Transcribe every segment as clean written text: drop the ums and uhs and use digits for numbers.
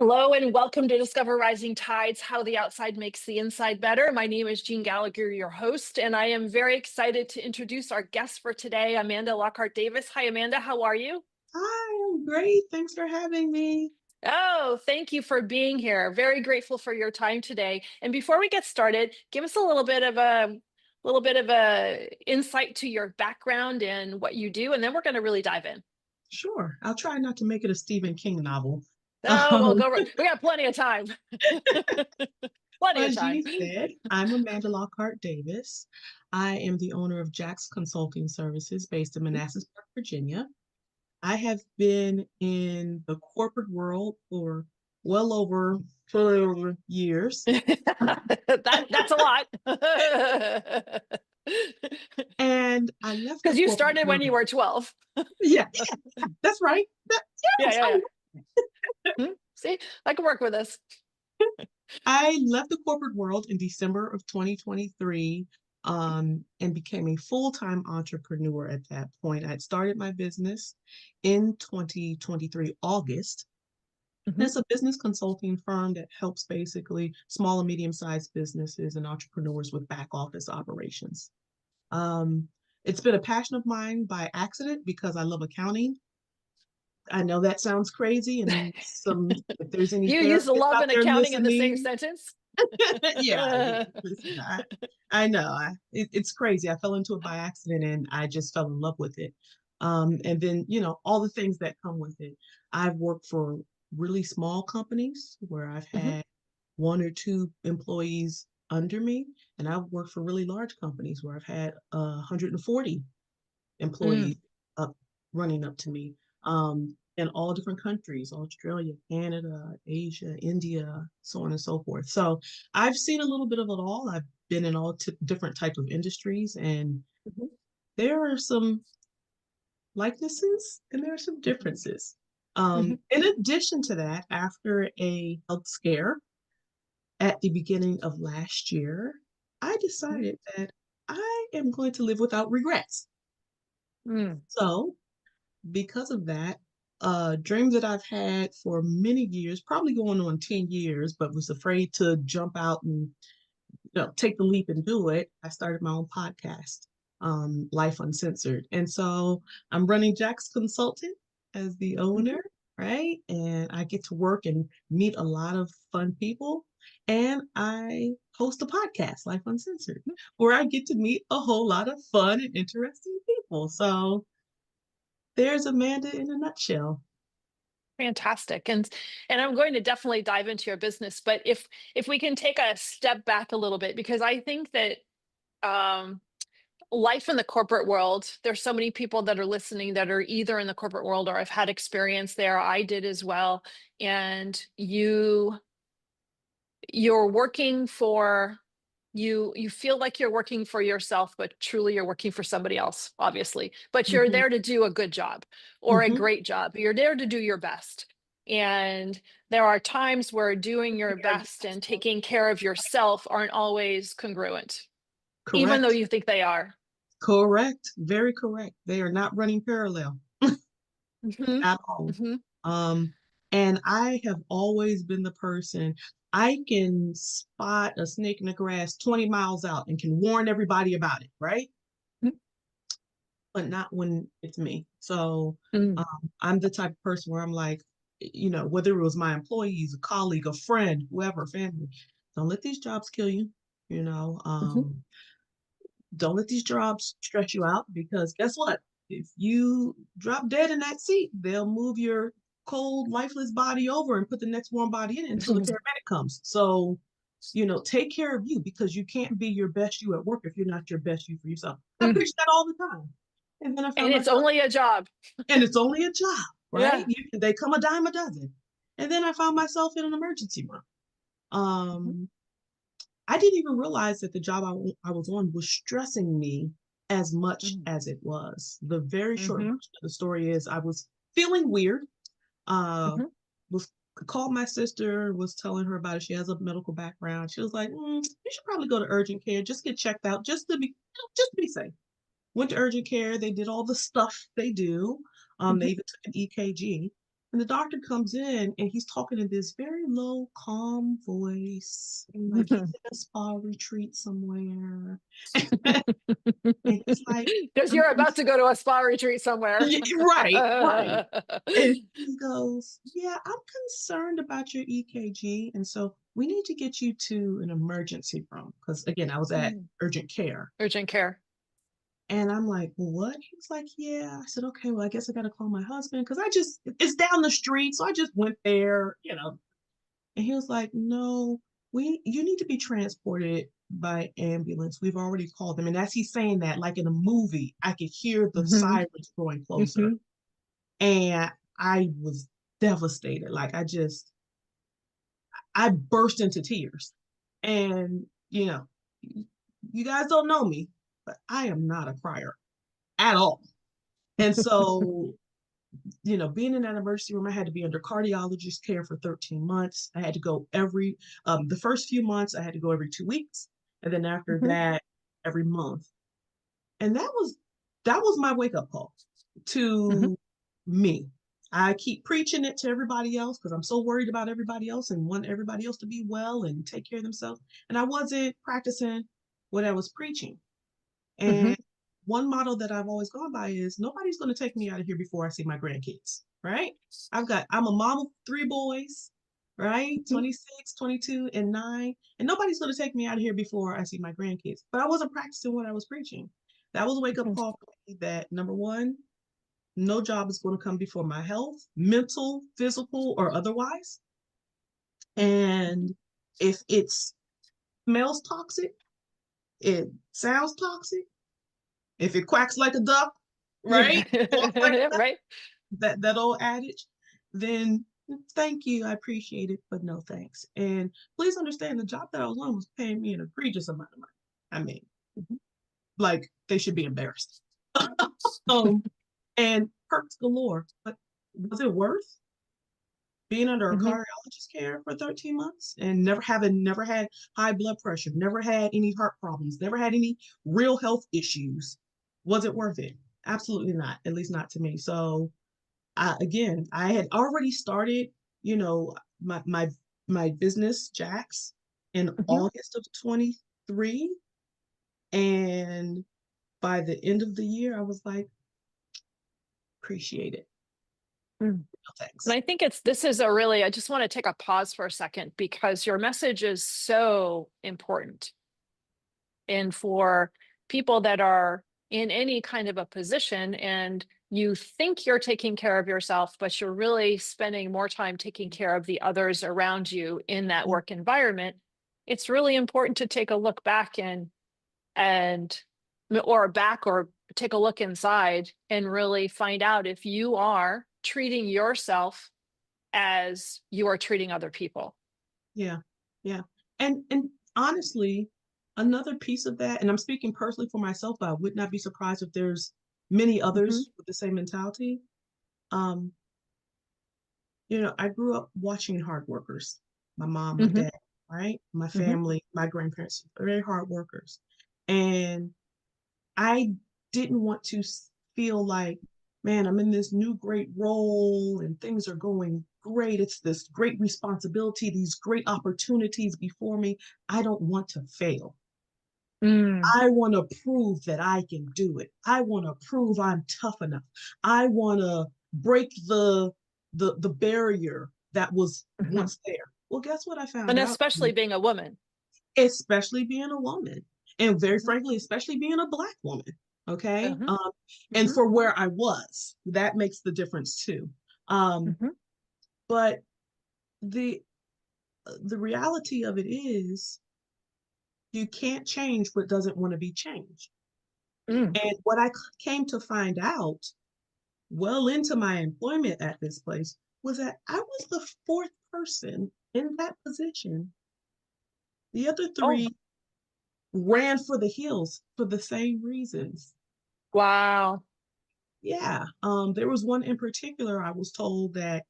Hello and welcome to Discover Rising Tides, How the Outside Makes the Inside Better. My name is Jeanne Gallagher, your host, and I am very excited to introduce our guest for today, Amanda Lockhart-Davis. Hi, Amanda. How are you? Hi, I'm great. Thanks for having me. Oh, thank you for being here. Very grateful for your time today. And before we get started, give us a little bit of a insight to your background and what you do, and then we're going to really dive in. Sure. I'll try not to make it a Stephen King novel. Oh, we'll Um, go. We got plenty of time. Plenty of as time. you said, I'm Amanda Lockhart-Davis. I am the owner of JAX Consulting Services based in Manassasburg, Virginia. I have been in the corporate world for well over 12 years. That's a lot. And I left the Because you corporate started when world. you were 12. Yeah, that's right. Yeah, Yes, yeah, yeah. See, I can work with this. I left the corporate world in December of 2023 and became a full-time entrepreneur at that point. I had started my business in 2023, August. And Mhm. it's a business consulting firm that helps basically small and medium-sized businesses and entrepreneurs with back office operations. Um, it's been a passion of mine by accident because I love accounting. I know that sounds crazy, and if there's any You use the therapists love out and there accounting in the same listening. sentence? Yeah, listen, I know. It's crazy. I fell into it by accident and I just fell in love with it. And then, all the things that come with it. I've worked for really small companies where I've Mhm, had one or two employees under me, and I've worked for really large companies where I've had 140 mm, employees up running up to me, in all different countries: Australia, Canada, Asia, India, so on and so forth. So I've seen a little bit of it all. I've been in all different types of industries, and mhm, there are some likenesses and there are some differences. mhm, In addition to that, after a health scare at the beginning of last year, I mhm, decided that I am going to live without regrets. mm, So because of that, a dream that I've had for many years, probably going on 10 years, but was afraid to jump out and take the leap and do it. I started my own podcast, Life Uncensored. And so I'm running JAX Consulting as the mhm. owner, right? And I get to work and meet a lot of fun people. And I host a podcast, Life Uncensored, where I get to meet a whole lot of fun and interesting people. So there's Amanda in a nutshell. Fantastic. And I'm going to definitely dive into your business, but if we can take a step back a little bit, because I think that um life in the corporate world, there's so many people that are listening that are either in the corporate world or have had experience there. I did as well. And you're working for you feel like you're working for yourself, but truly you're working for somebody else, obviously. But you're Mhm, there to do a good job or a mhm. great job. You're there to do your best. And there are times where doing your best and taking care of yourself aren't always congruent, even though Correct. you think they are. Correct. Very correct. They are not running parallel Mhm, at all. mhm. Um, and I have always been the person. I can spot a snake in the grass 20 miles out and can warn everybody about it, right? Mm, But not when it's me. So mm, I'm the type of person where I'm like, whether it was my employees, a colleague, a friend, whoever, family, don't let these jobs kill you. You know, mhm, um, don't let these jobs stress you out because guess what? If you drop dead in that seat, they'll move your cold, lifeless body over and put the next warm body in it until the mhm, paramedic comes. So, take care of you because you can't be your best you at work if you're not your best you for yourself. I mm. preach that all the time. And then I And found it's myself, only a job. and it's only a job, right? Yeah. They come a dime a dozen. And then I found myself in an emergency room. Mhm, Um, I didn't even realize that the job I was on was stressing me as much mhm, as it was. The very short mhm, version of the story is I was feeling weird. Uh, mhm, was called my sister, was telling her about it. She has a medical background. She was like, "You should probably go to urgent care, just get checked out, just to be safe." Went to urgent care. They did all the stuff they do. They mhm, even took an EKG. And the doctor comes in and he's talking in this very low, calm voice, like he's in a spa retreat somewhere. And he's like, Because I'm you're about to go to a spa retreat somewhere. right, right. And he goes, yeah, I'm concerned about your EKG. And so we need to get you to an emergency room. Because again, I was at Mm. urgent care. Urgent care. And I'm like, well, what? He was like, yeah. I said, okay, well, I guess I got to call my husband because it's down the street. So I just went there, you know. And he was like, no, you need to be transported by ambulance. We've already called them. And as he's saying that, like in a movie, I could hear the Hmm. sirens growing closer. Hmm. And I was devastated. Like I burst into tears. And, you guys don't know me, but I am not a crier at all. And so, being in that emergency room, I had to be under cardiologist care for 13 months. I had to go the first few months, I had to go every 2 weeks. And then after Hmm. that, every month. And that was my wake up call Hmm. to me. I keep preaching it to everybody else because I'm so worried about everybody else and want everybody else to be well and take care of themselves. And I wasn't practicing what I was preaching. Hmm. And one motto that I've always gone by is nobody's going to take me out of here before I see my grandkids, right? I'm a mom of three boys, right? Hmm. 26, 22, and 9. And nobody's going to take me out of here before I see my grandkids. But I wasn't practicing what I was preaching. That was a wake up call for me that number one, no job is going to come before my health, mental, physical, or otherwise. And if it smells toxic, it sounds toxic, if it quacks like a duck, right? Walks like Yeah. a duck, Right. that old adage, then thank you. I appreciate it, but no thanks. And please understand the job that I was on was paying me an egregious amount of money. I mean, Mhm. like they should be embarrassed. um, and perks galore. But was it worth being under a Mhm. cardiologist care for 13 months and never had high blood pressure, never had any heart problems, never had any real health issues? Was it worth it? Absolutely not, at least not to me. So again, I had already started, you know, my business JAX in Mhm. August of 23. And by the end of the year, I was like, appreciate it. Mm. No And thanks. I think this is a really, I just want to take a pause for a second because your message is so important. And for people that are in any kind of a position and you think you're taking care of yourself, but you're really spending more time taking care of the others around you in that Yeah, work environment, it's really important to take a look back and or take a look inside and really find out if you are treating yourself as you are treating other people. yeah, yeah. And honestly, another piece of that, and I'm speaking personally for myself, but I would not be surprised if there's many Mhm. others with the same mentality. Um, I grew up watching hard workers. My mom, my Mhm. dad, right? My Mhm. family, my grandparents, very hard workers. And I didn't want to feel like, man, I'm in this new great role and things are going great. It's this great responsibility, these great opportunities before me. I don't want to fail. Mm. I want to prove that I can do it. I want to prove I'm tough enough. I want to break the barrier that was Mhm. once there. Well, guess what I found And out? especially being a woman. Especially being a woman, and very Mhm. frankly, especially being a Black woman. Okay. Mhm. And Mhm. for where I was, that makes the difference too. Um, Mhm. but the the reality of it is you can't change what doesn't want to be changed. Mm. And what I came to find out well into my employment at this place was that I was the fourth person in that position. The other Oh, three ran for the hills for the same reasons. wow. Yeah. There was one in particular, I was told that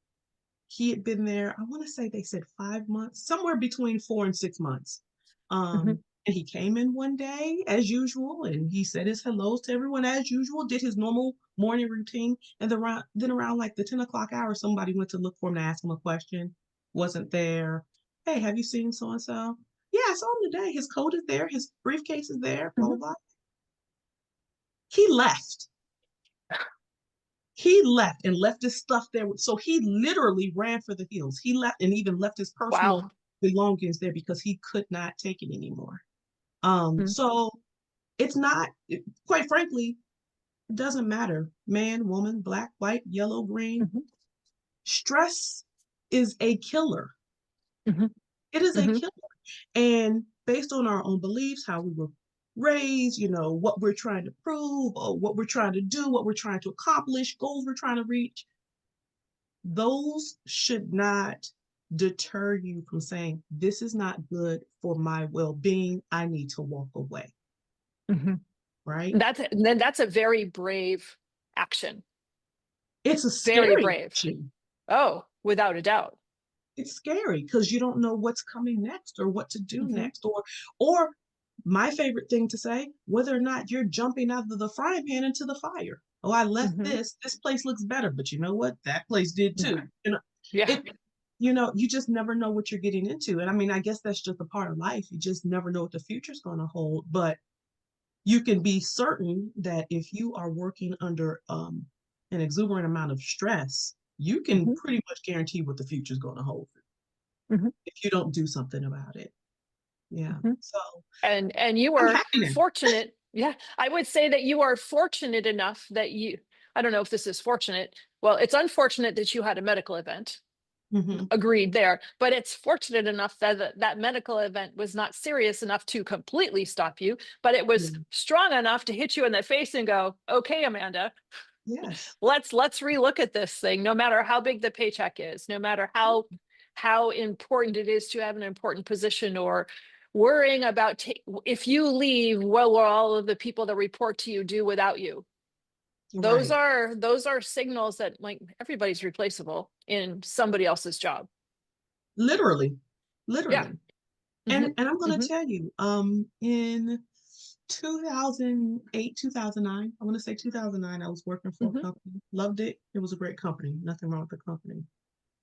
he had been there, I want to say they said 5 months, somewhere between 4 and 6 months. Mhm. And he came in one day as usual and he said his hellos to everyone as usual, did his normal morning routine. And then around like the 10 o'clock hour, somebody went to look for him to ask him a question, wasn't there. Hey, have you seen so and so? Yeah, I saw him today. His coat is there, his briefcase is there, blah, blah, Mhm. blah. He left. He left and left his stuff there. So he literally ran for the hills. He left and even left his Wow. personal belongings there because he could not take it anymore. Mhm. So it's not, quite frankly, it doesn't matter. Man, woman, black, white, yellow, green. Mhm. Stress is a killer. Mhm. It is a Mhm. killer. And based on our own beliefs, how we were raised, what we're trying to prove, or what we're trying to do, what we're trying to accomplish, goals we're trying to reach, those should not deter you from saying, this is not good for my well-being. I need to walk away. Mhm. Right? That's a very brave action. It's a Very scary brave. action. Oh, without a doubt. It's scary because you don't know what's coming next or what to do Mhm. next, or my favorite thing to say, whether or not you're jumping out of the frying pan into the fire. Oh, I left Mhm. this place looks better, but you know what, that place did Yeah. too. Yeah. It you just never know what you're getting into. And I mean, I guess that's just a part of life. You just never know what the future's going to hold, but you can be certain that if you are working under an exuberant amount of stress, you can Mhm. pretty much guarantee what the future's going to hold Mhm. if you don't do something about it. Yeah. Mhm. So And you I'm are happy now. fortunate. Yeah, I would say that you are fortunate enough that I don't know if this is fortunate. Well, it's unfortunate that you had a medical event. Hmm. Agreed there, but it's fortunate enough that that medical event was not serious enough to completely stop you, but it was Yeah. strong enough to hit you in the face and go, "Okay, Amanda, Yes. let's relook at this thing, no matter how big the paycheck is, no matter how important it is to have an important position, or worrying about if you leave, what will all of the people that report to you do without you?" those Right. are those are signals that, like, everybody's replaceable in somebody else's job. Literally. Yeah. Literally. Hmm. And I'm gonna Hmm. tell you, in 2008, 2009, I want to say 2009, I was working for a Hmm. company. Loved it. It was a great company. Nothing wrong with the company.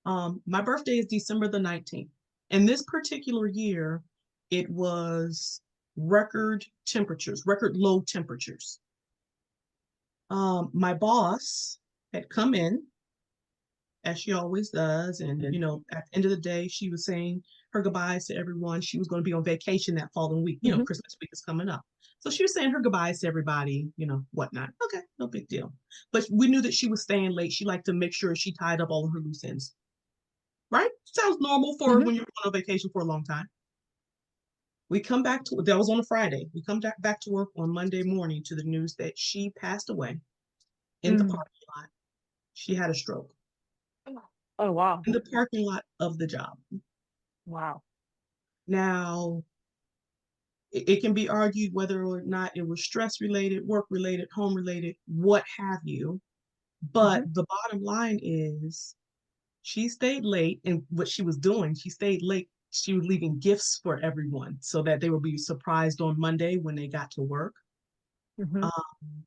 My birthday is December the 19th. And this particular year, it was record temperatures, record low temperatures. My boss had come in, as she always does, and at the end of the day, she was saying her goodbyes to everyone. She was going to be on vacation that following week. Hmm. Christmas week is coming up. So she was saying her goodbyes to everybody, whatnot. Okay, no big deal. But we knew that she was staying late. She liked to make sure she tied up all of her loose ends. Right? Sounds normal for Hmm. when you're on vacation for a long time. We come back to that was on a Friday. We come back to work on Monday morning to the news that she passed away in the Mm. parking lot. She had a stroke Oh, wow. in the parking lot of the job. Wow. Now, it can be argued whether or not it was stress related, work related, home related, what have you. But Hmm. the bottom line is she stayed late, and what she was doing, she stayed late. She was leaving gifts for everyone so that they would be surprised on Monday when they got to work. Hmm. Um,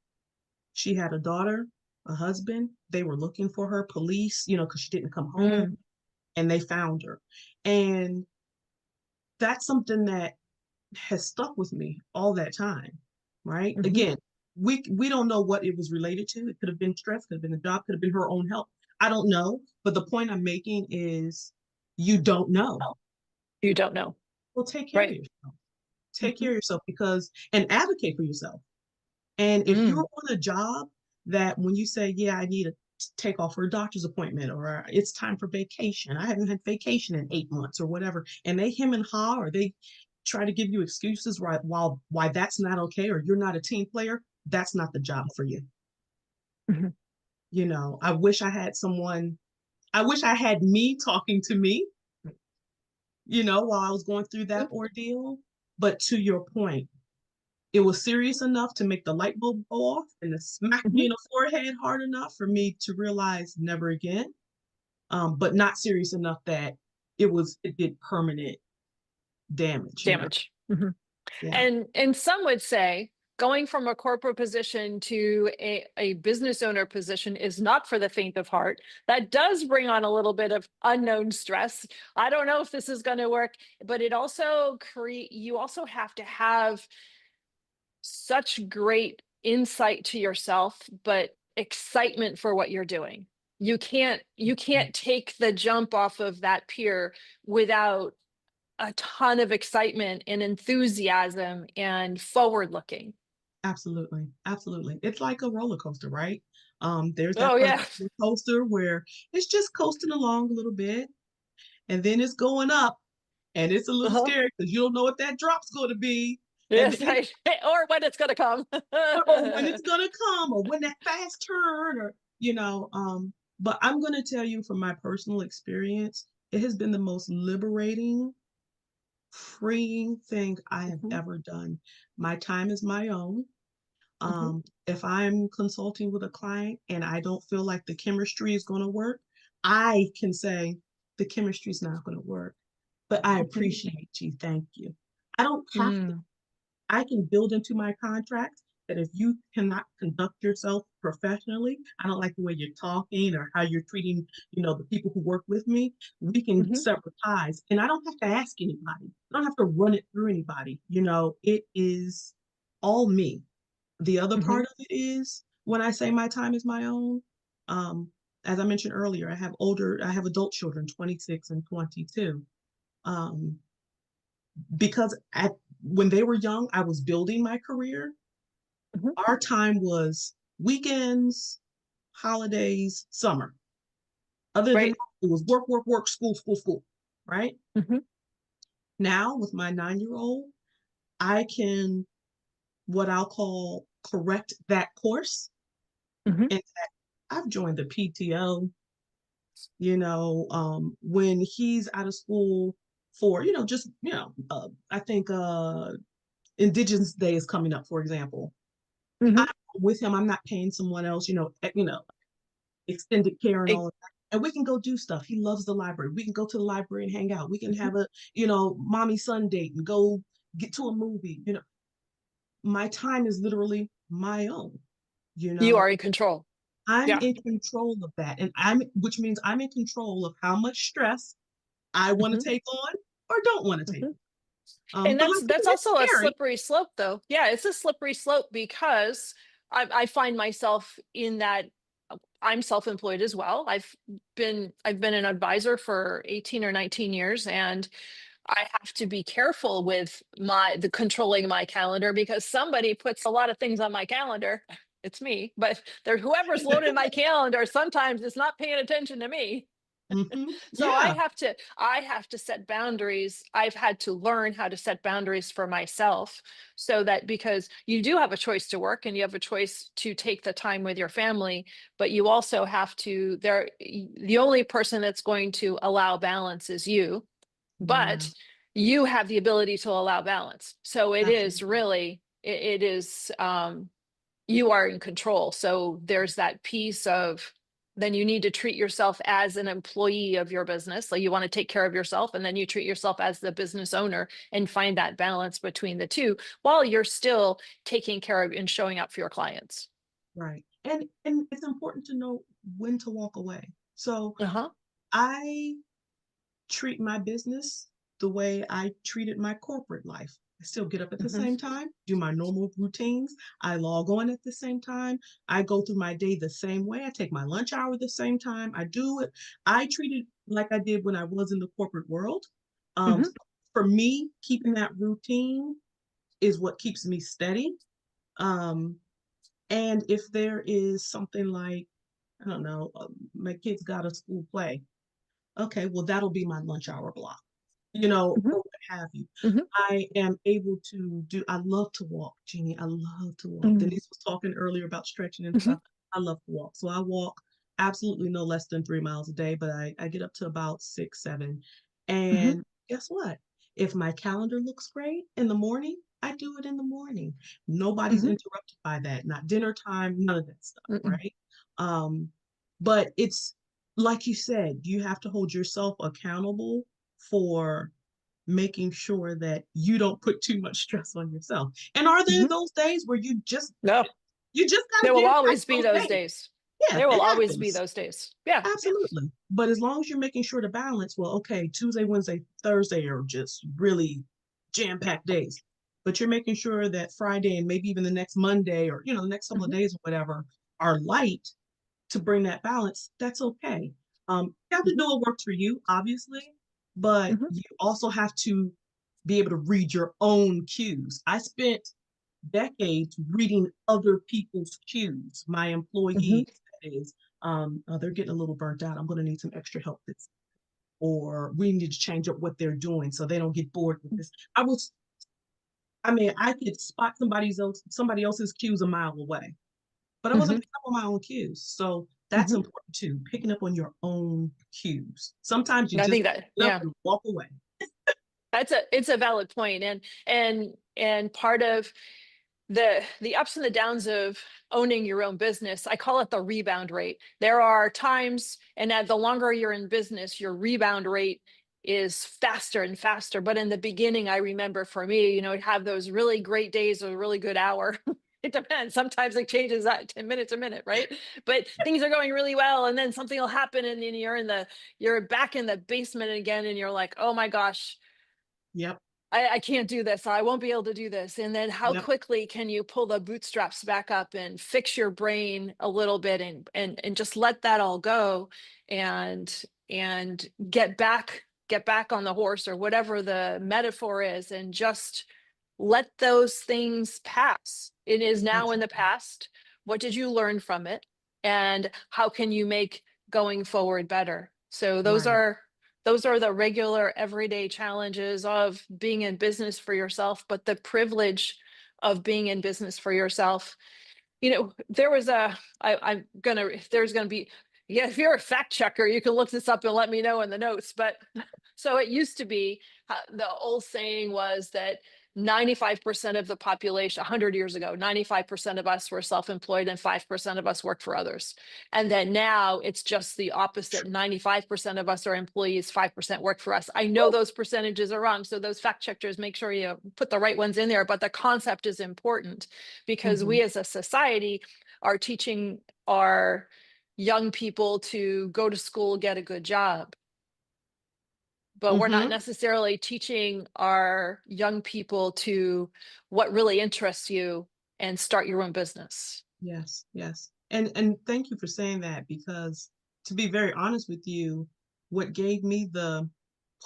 she had a daughter, a husband. They were looking for her, police, because she didn't come home, Mm. and they found her. And that's something that has stuck with me all that time, right? Hmm. Again, we don't know what it was related to. It could have been stress, could have been the job, could have been her own health. I don't know. But the point I'm making is you don't know. You don't know. Well, take care of Right. yourself. Take Hmm. care of yourself and advocate for yourself. And if you're Mm. on a job that when you say, yeah, I need to take off for a doctor's appointment, or it's time for vacation, I haven't had vacation in 8 months or whatever, and they hem and haw, or they try to give you excuses why that's not okay, or you're not a team player, that's not the job for you. Hmm. I wish I wish I had me talking to me, while I was going through that ordeal. But to your point, it was serious enough to make the light bulb go off and to smack me Hmm. in the forehead hard enough for me to realize never again. But not serious enough that it did permanent damage. Damage. Hmm. Yeah. And some would say going from a corporate position to a business owner position is not for the faint of heart. That does bring on a little bit of unknown stress. I don't know if this is going to work, but it also you also have to have such great insight to yourself, but excitement for what you're doing. You can't take the jump off of that pier without a ton of excitement and enthusiasm and forward looking. Absolutely. Absolutely. It's like a roller coaster, right? There's Oh that first yeah. roller coaster where it's just coasting along a little bit, and then it's going up, and it's a little Uh-huh. scary because you don't know what that drop's going to be, and Yes, then or when it's gonna come. or when it's going to come, or when that fast turn, or But I'm going to tell you from my personal experience, it has been the most liberating, freeing thing I have Mhm, ever done. My time is my own. mhm, If I'm consulting with a client and I don't feel like the chemistry is going to work, I can say the chemistry is not going to work, but I mhm, appreciate you. Thank you. I don't have to. mm, I can build into my contract that if you cannot conduct yourself professionally, I don't like the way you're talking or how you're treating, the people who work with me, we can mhm, sever ties. And I don't have to ask anybody. I don't have to run it through anybody. It is all me. The other mhm. part of it is when I say my time is my own, um, as I mentioned earlier, I have adult children, 26 and 22. Um, because when they were young, I was building my career. Mhm. Our time was weekends, holidays, summer. Other than Right. that, it was work, work, work, school, school, school, right? Mhm, Now with my 9-year old, I can what I'll call correct that course. mhm. And I've joined the PTO, when he's out of school for, I think Indigenous Day is coming up, for example. Mhm, I'm with him, I'm not paying someone else, extended care and e all of that. And we can go do stuff. He loves the library. We can go to the library and hang out. We can mhm. have a, mommy son date and go get to a movie. My time is literally my own, you You know. are in control. I'm Yeah. in control of that. Which means I'm in control of how much stress I want to Mhm, take on or don't want to take mhm. on. And But like I that's said, it's also a scary. slippery slope, though. Yeah, it's a slippery slope because I find myself in that I'm self-employed as well. I've been an advisor for 18 or 19 years, and I have to be careful with the controlling my calendar because somebody puts a lot of things on my calendar. It's me, but there whoever's loading my calendar sometimes is not paying attention to me. So Yeah. I have to set boundaries. I've had to learn how to set boundaries for myself so that because you do have a choice to work and you have a choice to take the time with your family, but you also have to the only person that's going to allow balance is you, Yeah. but you have the ability to allow balance. So it is Absolutely. really it is you are in control. So there's that piece of then you need to treat yourself as an employee of your business. Like you want to take care of yourself, and then you treat yourself as the business owner and find that balance between the two while you're still taking care of and showing up for your clients. Right. And it's important to know when to walk away. So Uh-huh. I treat my business the way I treated my corporate life. I still get up at the Hmm. same time, do my normal routines. I log on at the same time. I go through my day the same way. I take my lunch hour the same time. I do it. I treat it like I did when I was in the corporate world. Um, Hmm. for me, keeping that routine is what keeps me steady. Um, and if there is something like, I don't know, my kids got a school play. Okay, well, that'll be my lunch hour block, Hmm. or what have you. Hmm. I am able to I love to walk, Jeannie. I love to walk. Hmm. Denise was talking earlier about stretching and Hmm. stuff. I love to walk. So I walk absolutely no less than 3 miles a day, but I get up to about 6, 7. Hmm. And guess what? If my calendar looks great in the morning, I do it in the morning. Nobody's Hmm. interrupted by that, not dinner time, none of that stuff, Hmm. right? Um, but it's like you said, you have to hold yourself accountable for making sure that you don't put too much stress on yourself. And are there Mhm. those days where No, you just got there to will jam pack always be those those days? days. Yeah, There will it always be happens. those days. Yeah. Yeah. Absolutely. But as long as you're making sure to balance, well, okay, Tuesday, Wednesday, Thursday are just really jam-packed days. But you're making sure that Friday and maybe even the next Monday or, the next couple of Mhm. days or whatever are light to bring that balance. That's okay. You have to Mhm. do what works for you, obviously, but Mhm. you also have to be able to read your own cues. I spent decades reading other people's cues, my Mhm. employees, that is. They're getting a little burnt out. I'm going to need some extra help this, or we need to change up what they're doing so they don't get bored with this. I mean, I could spot somebody else's cues a mile away, but I wasn't Mhm. picking up on my own cues. So that's Mhm. important too, picking up on your own cues. Sometimes you I just think that, pick up yeah. and walk away. It's a valid point, and part of the ups and the downs of owning your own business, I call it the rebound rate. There are times, and the longer you're in business, your rebound rate is faster and faster. But in the beginning, I remember for me, have those really great days, a really good hour. It depends. Sometimes it changes that 10 minutes a minute, right? But things are going really well, and then something will happen, and then you're back in the basement again, and you're like, oh my gosh, Yep, I can't do this. I won't be able to do this. And then how yep, quickly can you pull the bootstraps back up and fix your brain a little bit, and just let that all go, and get back on the horse, or whatever the metaphor is, and just let those things pass. It is now in the absolutely. past. What did you learn from it? And how can you make going forward better? So Right. those are the regular everyday challenges of being in business for yourself, but the privilege of being in business for yourself. There was I'm gonna, if there's gonna be, yeah, if you're a fact checker, you can look this up and let me know in the notes. But so it used to be, the old saying was that 95% of the population, 100 years ago, 95% of us were self-employed and 5% of us worked for others. And then now it's just the opposite. 95% of us are employees, 5% work for us. I know those percentages are wrong. So those fact checkers, make sure you put the right ones in there. But the concept is important, because Hmm. we as a society are teaching our young people to go to school, get a good job, but we're not Hmm. necessarily teaching our young people to what really interests you and start your own business. Yes, yes. And thank you for saying that, because to be very honest with you, what gave me the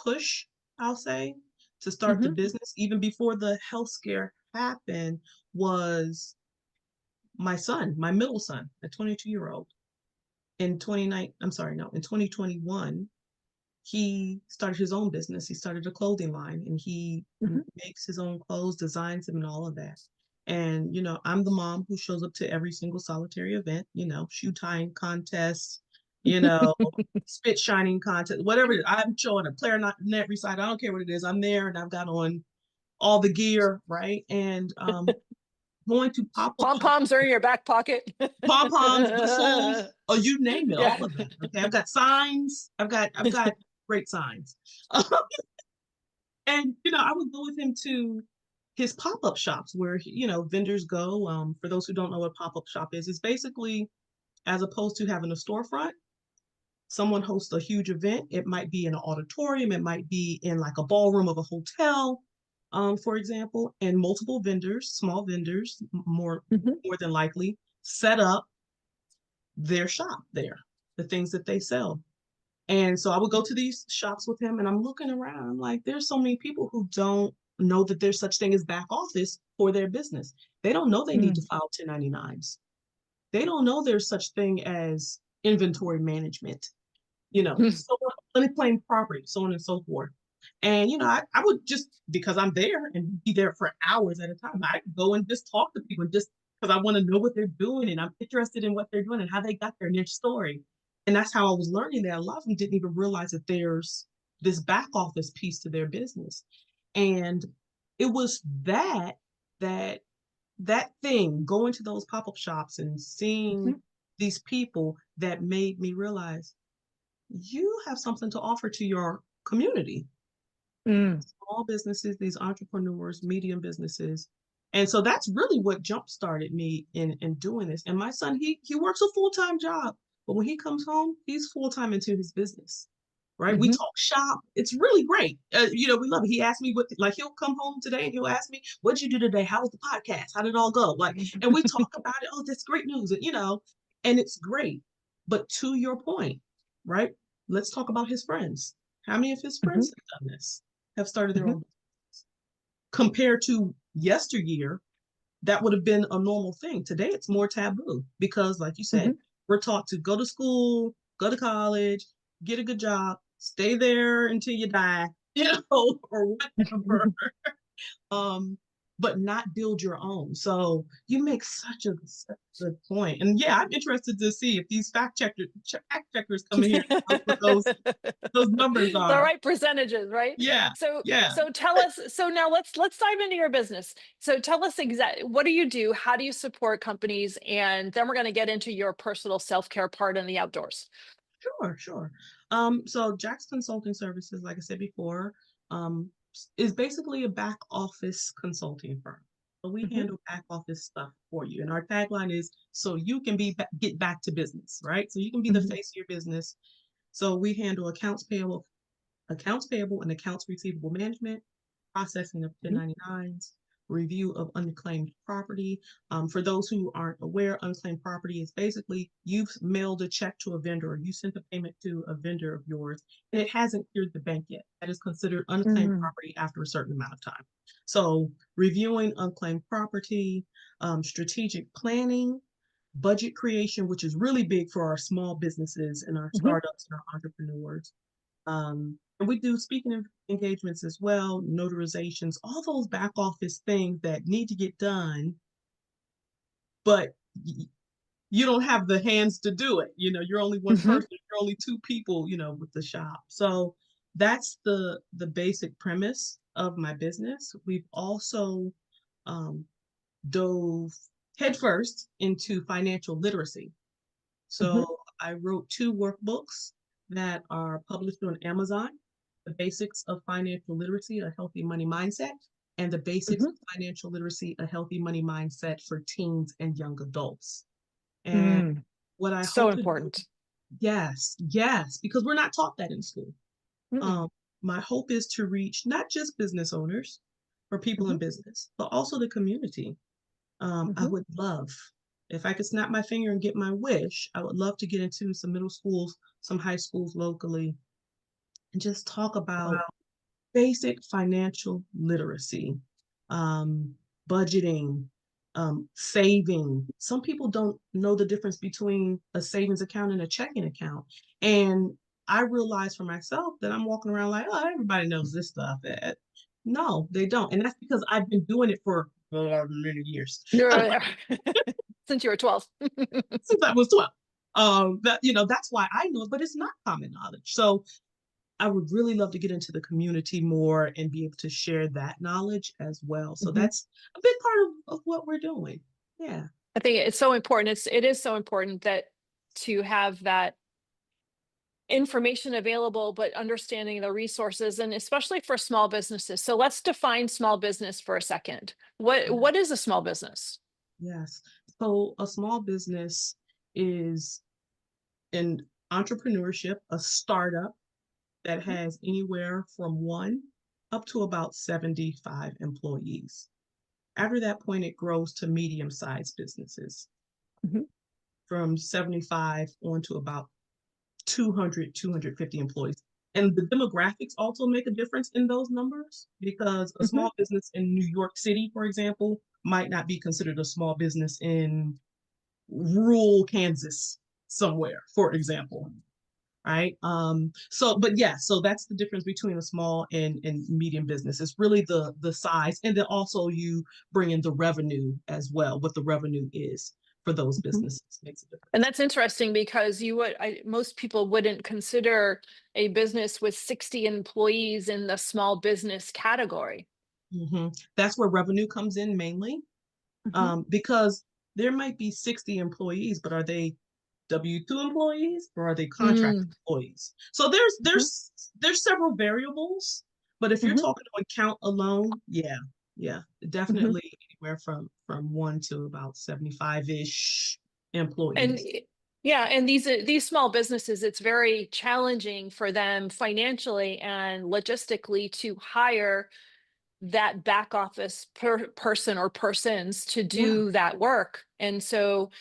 push, I'll say, to start the Hmm. business even before the health scare happened was my son, my middle son, a 22-year-old. In 29, I'm sorry, no, in 2021, he started his own business. He started a clothing line, and he Hmm. makes his own clothes, designs them, and all of that. And, I'm the mom who shows up to every single solitary event, shoe tying contests, you know, spit shining contest, whatever it is. I'm showing a clarinet recital. I don't care what it is. I'm there, and I've got on all the gear, right? And going to pop up Pom shops, poms are in your back pocket. pom poms, whistles, or you name it, Yeah. all of that. Okay, I've got signs. I've got great signs. And I would go with him to his pop-up shops where vendors go. For those who don't know what pop-up shop is, it's basically, as opposed to having a storefront, someone hosts a huge event. It might be in an auditorium, it might be in like a ballroom of a hotel, for example, and multiple vendors, small vendors, Mhm. more than likely, set up their shop there, the things that they sell. And so I would go to these shops with him, and I'm looking around. I'm like, there's so many people who don't know that there's such thing as back office for their business. They don't know they need to Mm. file 1099s. They don't know there's such thing as inventory management, so unclaimed property, so on and so forth. And I would just, because I'm there and be there for hours at a time, I could go and just talk to people, just because I want to know what they're doing, and I'm interested in what they're doing and how they got there and their story. And that's how I was learning that a lot of them didn't even realize that there's this back office piece to their business. And it was that that thing, going to those pop-up shops and seeing Mhm. these people, that made me realize you have something to offer to your community. Mm. small businesses, these entrepreneurs, medium businesses. And so that's really what jump started me in doing this. And my son, he works a full-time job, but when he comes home, he's full-time into his business. Right. We Mhm. talk shop. It's really great. We love it. He asked me like he'll come home today and he'll ask me, what'd you do today? How was the podcast? How did it all go? Like, and we talk about it. Oh, that's great news. And it's great. But to your point, right? Let's talk about his friends. How many of his Mhm. friends have done this? Have started their Mhm. own business? Compared to yesteryear, that would have been a normal thing. Today, it's more taboo because, like you said, Mhm. we're taught to go to school, go to college, get a good job, stay there until you die, or whatever, um, but not build your own. So you make such a good point. And yeah, I'm interested to see if these fact checkers come in here and tell us what those numbers The are. right percentages, right? Yeah, So yeah. so tell us, so now let's dive into your business. So tell us exactly, what do you do? How do you support companies? And then we're going to get into your personal self-care part in the outdoors. Sure, sure. So JAX Consulting Services, like I said before, is basically a back office consulting firm. So we Mhm. handle back office stuff for you. And our tagline is so you can get back to business, right? So you can be the Mhm. face of your business. So we handle accounts payable and accounts receivable management, processing of Mhm. 1099s, review of unclaimed property. For those who aren't aware, unclaimed property is basically you've mailed a check to a vendor or you sent a payment to a vendor of yours and it hasn't cleared the bank yet. That is considered unclaimed Mm. property after a certain amount of time. So reviewing unclaimed property, strategic planning, budget creation, which is really big for our small businesses and our Mhm. startups and our entrepreneurs. And we do speaking engagements as well, notarizations, all those back office things that need to get done, but you don't have the hands to do it. You're only one Mhm. person, you're only two people, with the shop. So that's the basic premise of my business. We've also um, dove headfirst into financial literacy. Mhm. So I wrote two workbooks that are published on Amazon: The Basics of Financial Literacy, A Healthy Money Mindset, and The Basics Mhm. of Financial Literacy, A Healthy Money Mindset for Teens and Young Adults. And Mm. what I So hope to do, important. yes, yes, because we're not taught that in school. Mm. Um, my hope is to reach not just business owners or people in Mhm. business, but also the community. I Mhm. would love, if I could snap my finger and get my wish, I would love to get into some middle schools, some high schools locally, and just talk about Wow. basic financial literacy, um, budgeting, saving. Some people don't know the difference between a savings account and a checking account. And I realized for myself that I'm walking around like, oh, everybody knows this stuff. No, they don't. And that's because I've been doing it for many years. You're there. Since you were 12. Since I was 12. That's why I know it, but it's not common knowledge. So I would really love to get into the community more and be able to share that knowledge as well. So Mhm. that's a big part of what we're doing. Yeah. I think it's so important. It is so important that to have that information available, but understanding the resources, and especially for small businesses. So let's define small business for a second. What is a small business? Yes. So a small business is an entrepreneurship, a startup that Mhm. has anywhere from one up to about 75 employees. After that point, it grows to medium-sized businesses Mhm. from 75 on to about 200, 250 employees. And the demographics also make a difference in those numbers because a Mhm. small business in New York City, for example, might not be considered a small business in rural Kansas somewhere, for example. Right. But yeah, so that's the difference between a small and medium business. It's really the size, and then also you bring in the revenue as well. What the revenue is for those Mhm. businesses makes a And difference. that's interesting because most people wouldn't consider a business with 60 employees in the small business category. That's where revenue comes in mainly, Mhm. because there might be 60 employees, but are they W-2 employees or are they contract Mm. employees? So there's Mhm. there's there's several variables, But if you're Hmm. talking on count alone, yeah, yeah, Hmm. definitely anywhere from one to about 75-ish And employees. yeah, and these small businesses, it's very challenging for them financially and logistically to hire that back office person or persons to Yeah, do that work. And so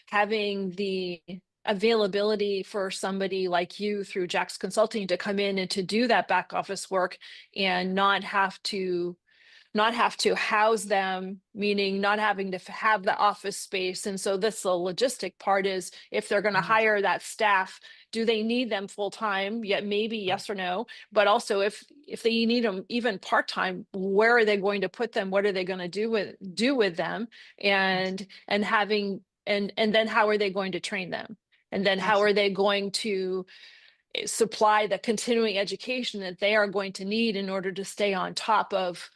having the availability for somebody like you through JAX Consulting to come in and to do that back office work and not have to house them, meaning not having to have the office space. And so this the logistic part is if they're going to right, hire that staff, do they need them full time? Yet maybe yes or no. But also if they need them even part time, where are they going to put them? What are they going to do with them? And having and then how are they going to train them? And then how are absolutely, they going to supply the continuing education that they are going to need in order to stay on top of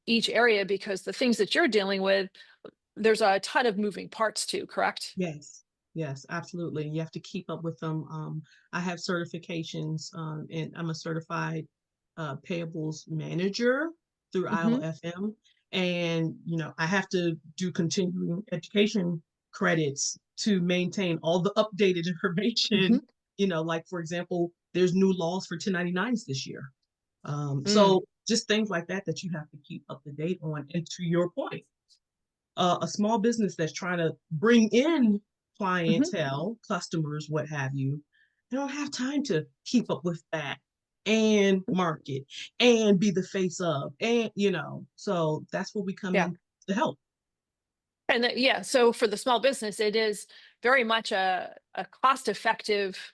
each area, because the things that you're dealing with, there's a ton of moving parts too, correct? yes, yes, absolutely. You have to keep up with them. I have certifications, and I'm a certified payables manager through Mm-hmm. ILFM, and I have to do continuing education credits to maintain all the updated Mm-hmm. information. Like for example, there's new laws for 1099s this year. Mm. So just things like that that you have to keep up to date on. And to your point, a small business that's trying to bring in Mm-hmm. clientele, customers, what have you, they don't have time to keep up with that and market and be the face of, and so that's where we come Yeah. in to help. And yeah, so for the small business, it is very much a cost effective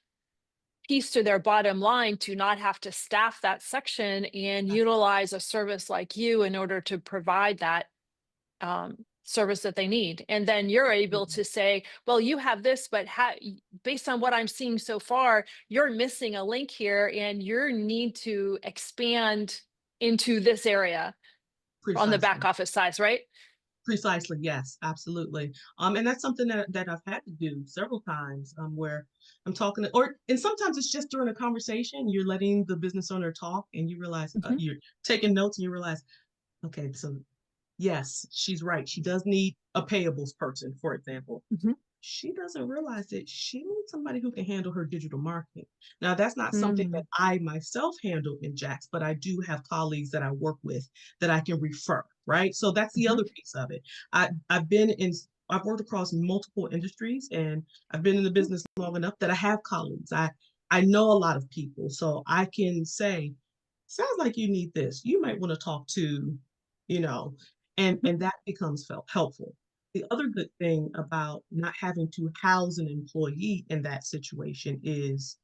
piece to their bottom line to not have to staff that section and utilize a service like you in order to provide that service that they need. And then you're able Absolutely. to say, well, you have this, but based on what I'm seeing so far, you're missing a link here and you need to expand into this area on the back Precisely. office size, right? Precisely, yes, absolutely. And that's something that I've had to do several times, where I'm talking, and sometimes it's just during a conversation, you're letting the business owner talk, and you realize Hmm. you're taking notes, and you realize, okay, so yes, she's right. She does need a payables person, for example. Hmm. She doesn't realize that she needs somebody who can handle her digital marketing. Now, that's not something that Mm. I myself handle in JAX, but I do have colleagues that I work with that I can refer, right? So that's the Hmm. other piece of it. I've worked across multiple industries, and I've been in the business long enough that I have colleagues. I know a lot of people, so I can say, sounds like you need this. You might want to talk to, you know, and that becomes felt helpful. The other good thing about not having to house an employee in that situation is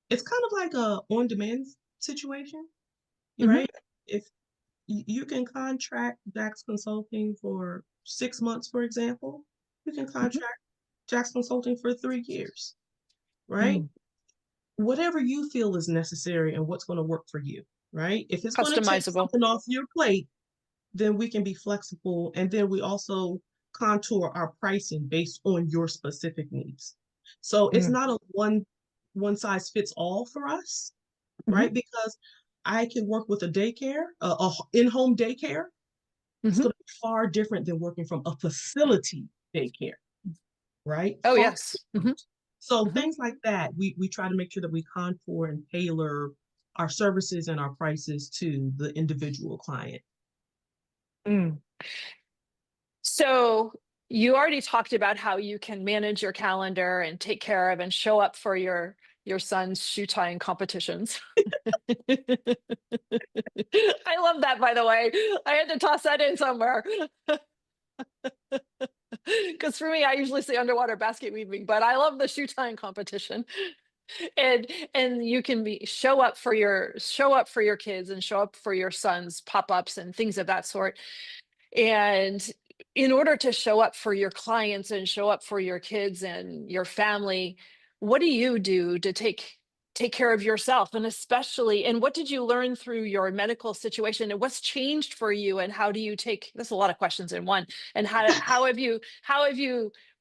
it's kind of like a on-demand situation, Hmm. right? If you can contract JAX Consulting for 6 months, for example, you can Hmm. contract JAX Consulting for 3 years, right? Mm. Whatever you feel is necessary and what's going to work for you, right? If it's going to take Customizable. something off your plate, then we can be flexible. And then we also contour our pricing based on your specific needs. So it's Mm. not a one size fits all for us, Hmm. right? Because I can work with a daycare, a in-home daycare. It's Hmm. going to be far different than working from a facility daycare, right? Oh, Far yes. Hmm. different. So Hmm. things like that, we try to make sure that we contour and tailor our services and our prices to the individual client. Mm. So you already talked about how you can manage your calendar and take care of and show up for your son's shoe tying competitions. I love that, by the way. I had to toss that in somewhere. Because for me, I usually say underwater basket weaving, but I love the shoe tying competition. And you can be show up for your kids and show up for your son's pop-ups and things of that sort. And in order to show up for your clients and show up for your kids and your family, what do you do to take care of yourself? And especially, and what did you learn through your medical situation and what's changed for you? And how do you take, that's a lot of questions in one. And how have you,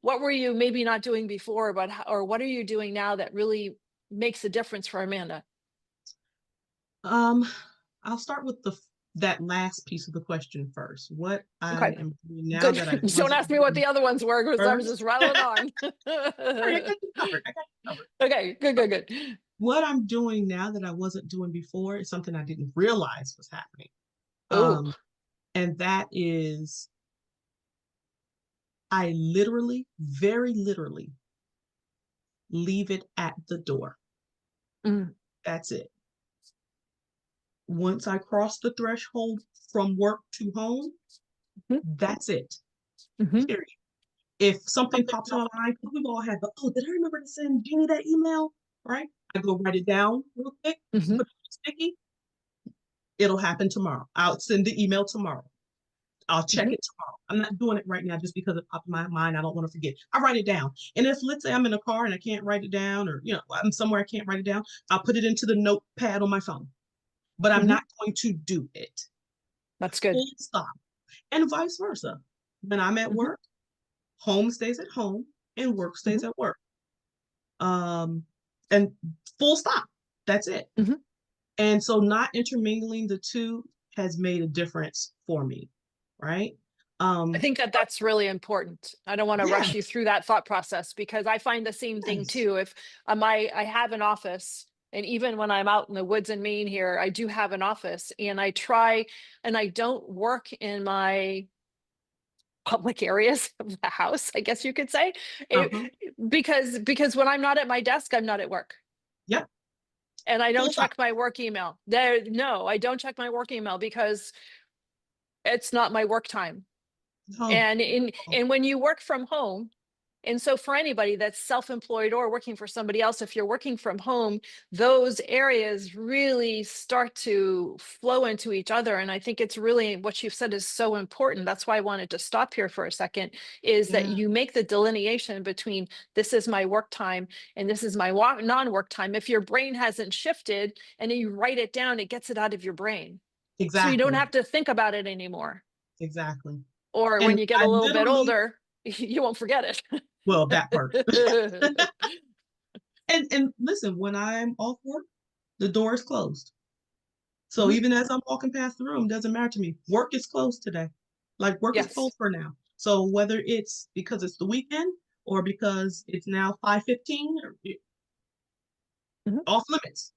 what were you maybe not doing before, but or what are you doing now that really makes a difference for Amanda? Um, I'll start with that last piece of the question first. What I Okay, am doing now good. that I Don't wasn't ask me what doing the other ones were because I was first. just rattling on. Sorry, I got you covered. I got you covered. Okay, good, good, good. What I'm doing now that I wasn't doing before is something I didn't realize was happening. Oh, Um, and that is I literally, very literally, leave it at the door. mm, That's it. Once I cross the threshold from work to home, mhm, that's it. mhm, Period. If something pops on my mind, we've all had the, oh, did I remember to send Jeannie that email? Right? I go write it down real quick, mhm, put it on sticky. It'll happen tomorrow. I'll send the email tomorrow. I'll check mhm, it tomorrow. I'm not doing it right now just because it popped in my mind. I don't want to forget. I write it down. And if, let's say, I'm in a car and I can't write it down, or I'm somewhere I can't write it down, I'll put it into the notepad on my phone. But I'm mhm. not going to do it. That's good. Full stop. And vice versa. When I'm at Mhm, work, home stays at home and work stays mhm, at work. Um, and full stop. That's it. mhm. And so not intermingling the two has made a difference for me, right? I Um, think that that's really important. I don't want to rush you yes, through that thought process because I find the same thing yes. too. If I have an office, and even when I'm out in the woods in Maine here, I do have an office, and I try and I don't work in my public areas of the house, I guess you could say, Uh-huh. because when I'm not at my desk, I'm not at work. Yep. And I don't Full stop. check my work email. No, I don't check my work email because it's not my work time. Oh, And when you work from home, and so for anybody that's self-employed or working for somebody else, if you're working from home, those areas really start to flow into each other. And I think it's really what you've said is so important. That's why I wanted to stop here for a second, is that yeah, you make the delineation between this is my work time and this is my non-work time. If your brain hasn't shifted and you write it down, it gets it out of your brain. So you don't exactly. have to think about it anymore. Exactly. Or when And you get I a little bit literally, older, you won't forget well, that part. it. And listen, when I'm off work, the door is closed. So Mhm. even as I'm walking past the room, doesn't matter to me. Work is closed today. Like work is Yes. closed for now. So whether it's because it's the weekend or because it's now 5:15, Mhm, off limits.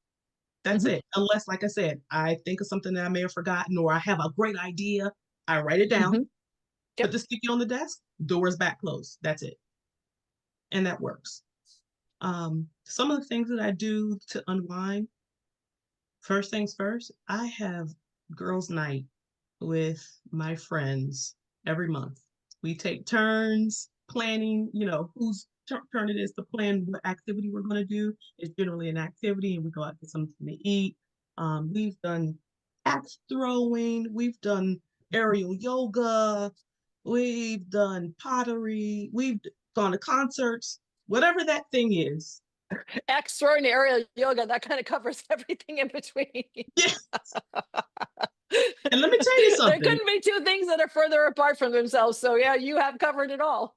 That's mhm, it. Unless, like I said, I think of something that I may have forgotten or I have a great idea. I write it down, mhm. put Yep. the sticky on the desk, doors back closed. That's it. And that works. Some of the things that I do to unwind, first things first, I have girls' night with my friends every month. We take turns planning, whose turn it is to plan what activity we're going to do. It's generally an activity, and we go out to something to eat. We've done axe throwing, we've done aerial yoga, we've done pottery, we've gone to concerts, whatever that thing is. Extraordinary yoga, that kind of covers everything in between. Yeah. And let me tell you There something. couldn't be two things that are further apart from themselves. So yeah, you have covered it all.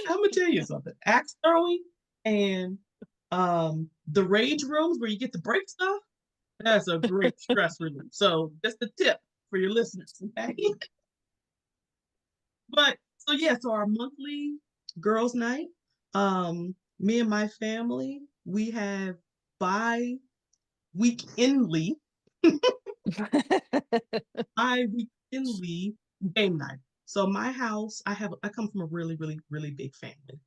I'm gonna tell you something. Axe throwing and the rage rooms where you get to break stuff, that's a great stress relief. So just a tip for your listeners, okay? But so yeah, so our monthly girls' night, me and my family, we have bi-weekendly, bi-weekendly game night. So my house, I come from a really, really, really big family.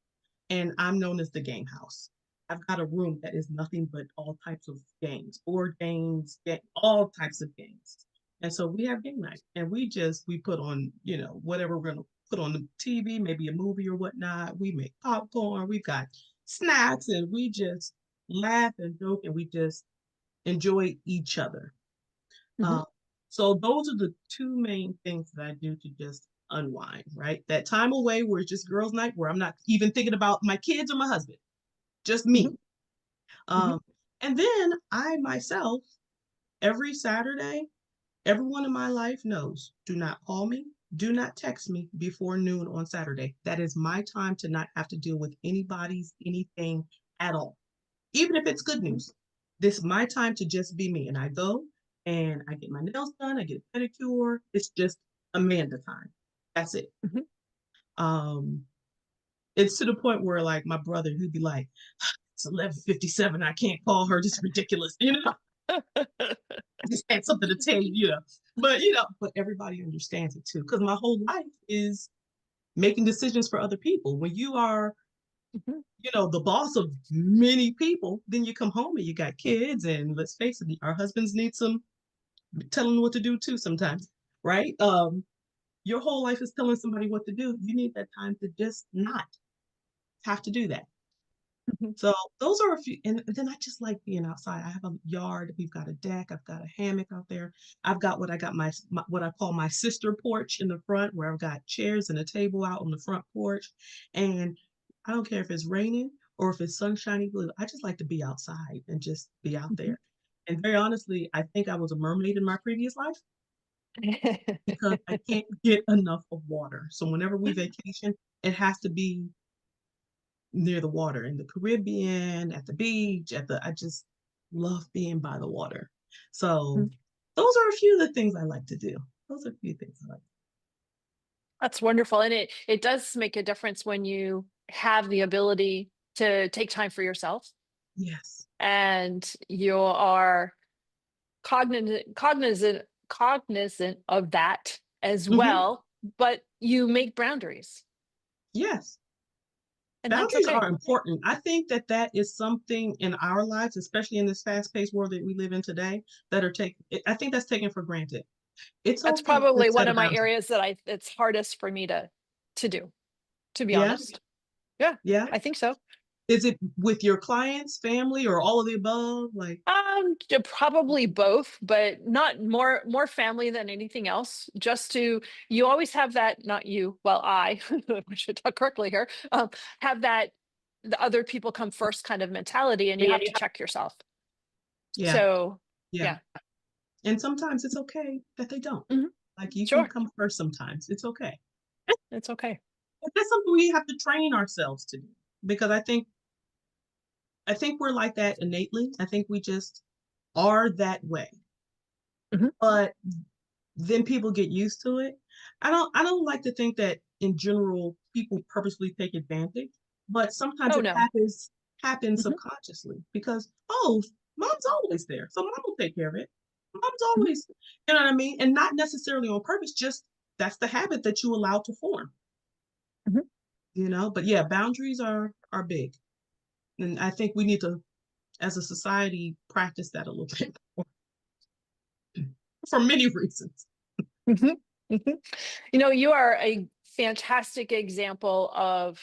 And I'm known as the game house. I've got a room that is nothing but all types of games, board games, all types of games. And so we have game night, and we put on, whatever we're gonna put on the TV, maybe a movie or whatnot. We make popcorn, we've got snacks, and we just laugh and joke, and we just enjoy each other. Mhm, Um, so those are the two main things that I do to just unwind, right? That time away where it's just girls' night, where I'm not even thinking about my kids or my husband, just mhm, me. mhm, Um, and then I myself, every Saturday, everyone in my life knows, do not call me, do not text me before noon on Saturday. That is my time to not have to deal with anybody's anything at all, even if it's good mhm. news. This is my time to just be me. And I go. and I get my nails done, I get a pedicure. It's just Amanda time. That's it. Mhm. Um, it's to the point where like my brother, he'd be like, it's 11:57. I can't call her. This is ridiculous. I just had something to tell you. But everybody understands it too. Because my whole life is making decisions for other people. When you are, Mhm. the boss of many people, then you come home and you got kids, and let's face it, our husbands need some telling what to do too sometimes, right? Your whole life is telling somebody what to do. You need that time to just not have to do that. Mhm. So those are a few, and then I just like being outside. I have a yard. We've got a deck. I've got a hammock out there. I've got my what I call my sister porch in the front, where I've got chairs and a table out on the front porch. And I don't care if it's raining or if it's sunshiny blue. I just like to be outside and just be out Mhm. there. And very honestly, I think I was a mermaid in my previous life because I can't get enough of water. So whenever we vacation, it has to be near the water in the Caribbean, at the beach, I just love being by the water. So those are a few of the things I like to do. Those are a few things I like. That's wonderful. And it does make a difference when you have the ability to take time for yourself Yes. and you are cognizant of that as Hmm. well, but you make boundaries, Yes. and that's Boundaries okay. are important. I think that that is something in our lives, especially in this fast-paced world that we live in today, that are taken. I think that's taken for granted. It's That's okay to probably one set a of my boundary. areas that it's hardest for me to do, to be Yeah. honest. Yeah, Yeah. I think so. Is it with your clients, family, or all of the above? Like, Probably both, but not more family than anything else. Just to you always have that, not you, well, I we should talk correctly here. Have that the other people come first kind of mentality, and you have to check yourself. yeah, So yeah. yeah, And sometimes it's okay that they don't. mhm, Like you can sure, come first sometimes. It's okay. it's okay. But that's something we have to train ourselves to do because I think we're like that innately. I think we just are that way. Mhm. But then people get used to it. I don't like to think that in general people purposely take advantage, but sometimes Oh it no. happens Mhm, subconsciously because mom's always there. So mom will take care of it. Mom's mhm, always, you know what I mean? And not necessarily on purpose, just that's the habit that you allow to form, mhm. but yeah, boundaries are big. And I think we need to, as a society, practice that a little bit more for many reasons. Mhm, mhm. You are a fantastic example of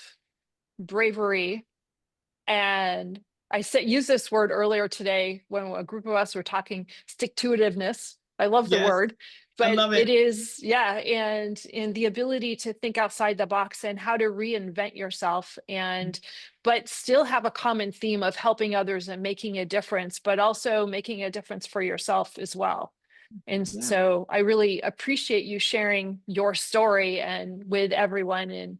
bravery. And I said use this word earlier today when a group of us were talking stick to itiveness. I love the Yes, word, I but love it it. is, yeah, and in the ability to think outside the box and how to reinvent yourself, and but still have a common theme of helping others and making a difference, but also making a difference for yourself as well. And Yeah. so I really appreciate you sharing your story and with everyone,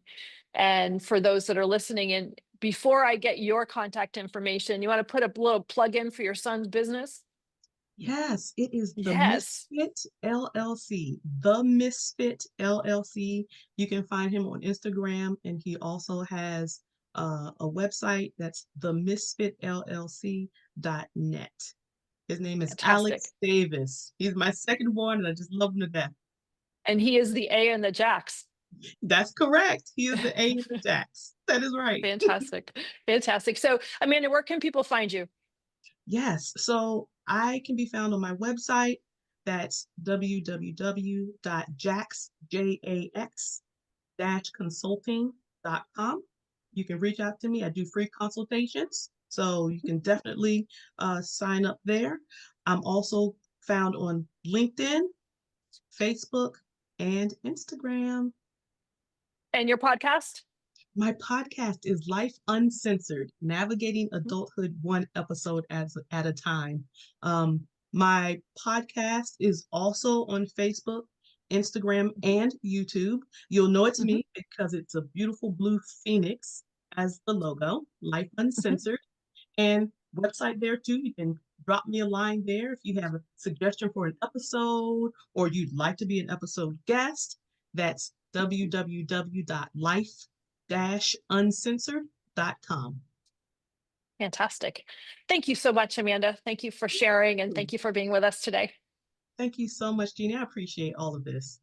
and for those that are listening. And before I get your contact information, you want to put a little plug in for your son's business? Yes, it is the Yes. Misfit LLC. The Misfit LLC. You can find him on Instagram, and he also has a website that's themisfitllc.net. His name is Fantastic. Alex Davis. He's my second born, and I just love him to death. And he is the A in the JAX. That's correct. He is the A in the Jax. That is right. Fantastic. Fantastic. So, Amanda, where can people find you? Yes. So I can be found on my website. That's www.jax consulting.com. You can reach out to me. I do free consultations. So you can definitely sign up there. I'm also found on LinkedIn, Facebook, and Instagram. And your podcast? My podcast is Life Uncensored, Navigating Adulthood one episode at a time. My podcast is also on Facebook, Instagram, and YouTube. You'll know it's Mhm, me because it's a beautiful blue phoenix as the logo, Life mhm. Uncensored. And website there too. You can drop me a line there if you have a suggestion for an episode or you'd like to be an episode guest. That's www.life-uncensored.com. Fantastic. Thank you so much, Amanda. Thank you for sharing and thank you for being with us today. Thank you so much, Jeannie. I appreciate all of this.